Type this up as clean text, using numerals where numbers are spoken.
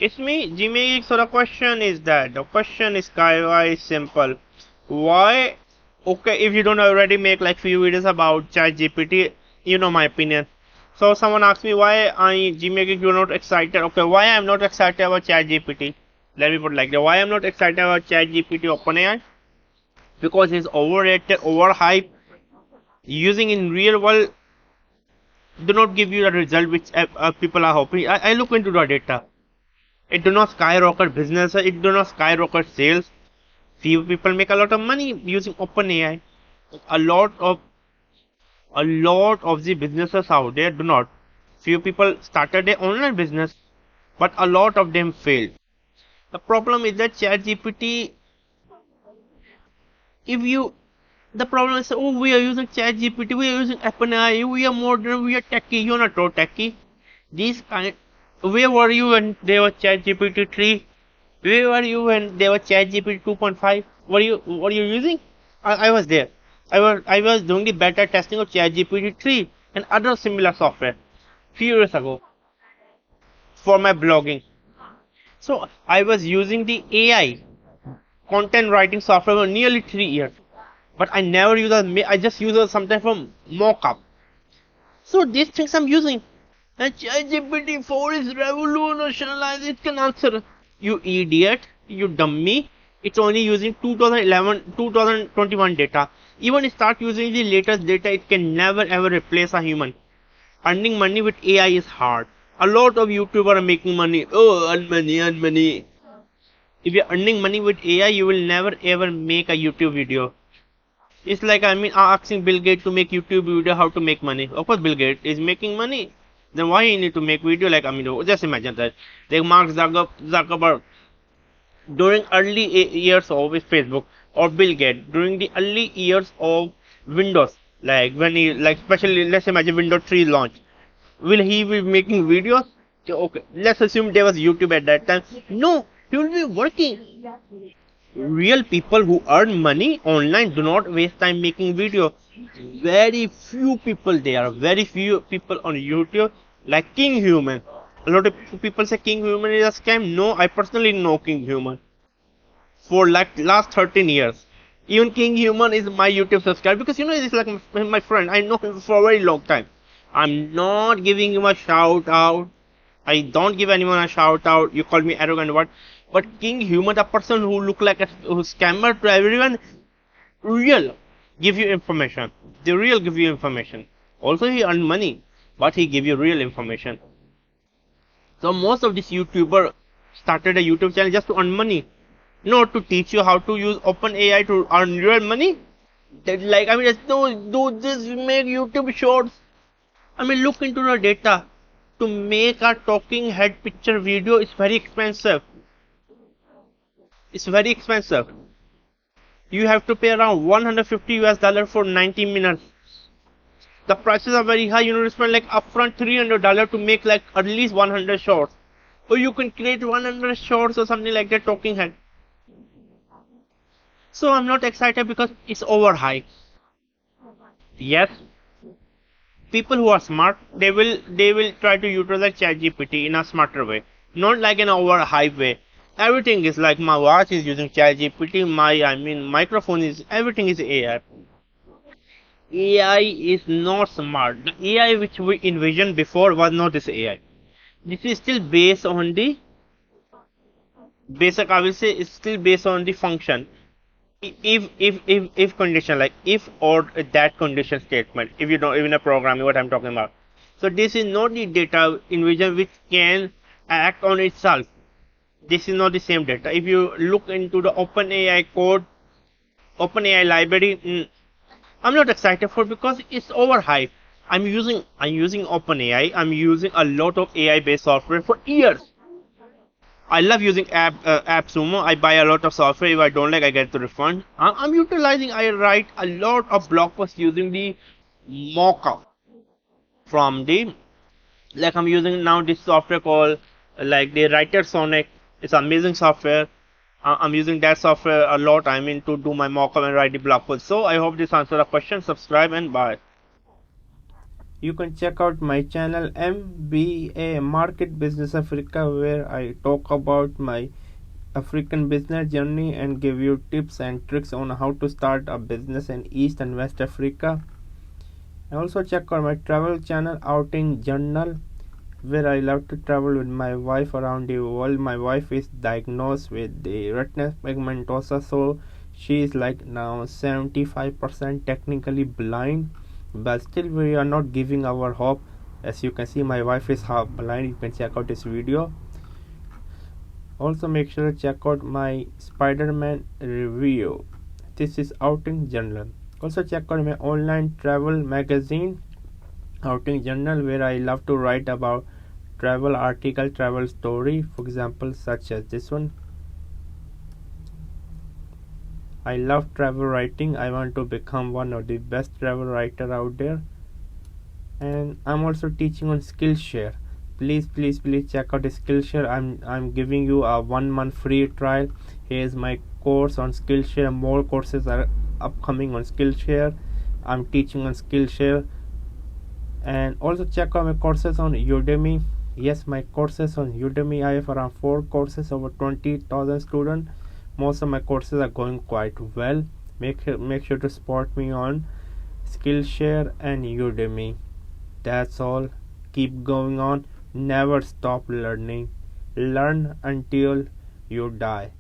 It's me, Jimmy. So the question is that the question is quite simple. Why? Okay, if you don't already make like few videos about ChatGPT, you know my opinion. So someone asked me why Jimmy you're not excited. Okay, why I'm not excited about ChatGPT? Let me put it like that. Why I'm not excited about ChatGPT OpenAI? Because it's overrated, overhyped. Using in real world do not give you the result which people are hoping. I look into the data. It do not skyrocket business. It do not skyrocket sales. Few people make a lot of money using OpenAI. A lot of the businesses out there do not. Few people started their online business, but a lot of them failed. The problem is that ChatGPT, if you, the problem is, oh, we are using ChatGPT, we are using OpenAI, we are modern, we are techie. You're not so techie. These kind, where were you when there was ChatGPT 3? Where were you when there was ChatGPT 2.5? Were you using? I was there. I was doing the beta testing of ChatGPT 3 and other similar software few years ago for my blogging. So I was using the AI content writing software for nearly 3 years, but I never use a. I just use it sometimes from mockup. So these things I'm using. And ChatGPT 4 is revolutionized. It can answer. You idiot. You dummy. It's only using 2011, 2021 data. Even start using the latest data, it can never ever replace a human. Earning money with AI is hard. A lot of YouTubers are making money. Oh, earn money, earn money. If you're earning money with AI, you will never ever make a YouTube video. It's like asking Bill Gates to make YouTube video how to make money. Of course, Bill Gates is making money. Then why he need to make video like just imagine that. Like Mark Zuckerberg during early years of his Facebook or Bill Gates during the early years of Windows, like when he like especially let's imagine Windows 3 launch. Will he be making videos? Okay, let's assume there was YouTube at that time. No, he will be working. Real people who earn money online do not waste time making video. Very few people there. Very few people on YouTube like King Human. A lot of people say King Human is a scam. No, I personally know King Human for like last 13 years. Even King Human is my YouTube subscriber because he's like my friend. I know him for a very long time. I'm not giving him a shout out. I don't give anyone a shout out. You call me arrogant, what? But King Human, the person who look like a scammer to everyone, real give you information. The real give you information. Also, he earn money, but he give you real information. So most of these YouTuber started a YouTube channel just to earn money, not to teach you how to use OpenAI to earn real money. That like just do this, make YouTube shorts. Look into the data. To make a talking head picture video is very expensive. It's very expensive. You have to pay around 150 US dollar for 90 minutes. The prices are very high. You spend like upfront $300 to make like at least 100 shorts. Or you can create 100 shorts or something like that talking head. So I'm not excited because it's overhyped. Yes, people who are smart, they will try to utilize ChatGPT in a smarter way, not like an overhyped way. Everything is like my watch is using ChatGPT. Microphone is everything is AI. AI is not smart. The AI which we envisioned before was not this AI. This is still based on the basic. I will say it's still based on the function. If condition, like if or that condition statement, if you don't even a programming what I'm talking about. So this is not the data envision which can act on itself. This is not the same data. If you look into the OpenAI code, OpenAI library, I'm not excited for because it's overhyped. I'm using OpenAI. I'm using a lot of AI based software for years. I love using AppSumo. I buy a lot of software. If I don't like, I get the refund. I'm utilizing. I write a lot of blog posts using the mockup from the like I'm using now this software called like the Writer Sonic. It's amazing software. I'm using that software a lot. To do my mockup and write the blog post. So I hope this answers the question. Subscribe and bye. You can check out my channel MBA Market Business Africa, where I talk about my African business journey and give you tips and tricks on how to start a business in East and West Africa. Also check out my travel channel Outing Journal, where I love to travel with my wife around the world. My wife is diagnosed with the retinal pigmentosa, so she is like now 75% technically blind, but still we are not giving our hope. As you can see, my wife is half blind. You can check out this video. Also make sure to check out my Spider-Man review. This is Outing Journal. Also check out my online travel magazine Outing Journal, where I love to write about travel article, travel story, for example such as this one. I love travel writing. I want to become one of the best travel writer out there. And I'm also teaching on Skillshare. Please check out Skillshare. I'm giving you a 1 month free trial. Here's my course on Skillshare. More courses are upcoming on Skillshare. I'm teaching on Skillshare. And also check out my courses on Udemy. Yes, my courses on Udemy, I have around 4 courses, over 20,000 students. Most of my courses are going quite well. Make sure to support me on Skillshare and Udemy. That's all. Keep going on. Never stop learning. Learn until you die.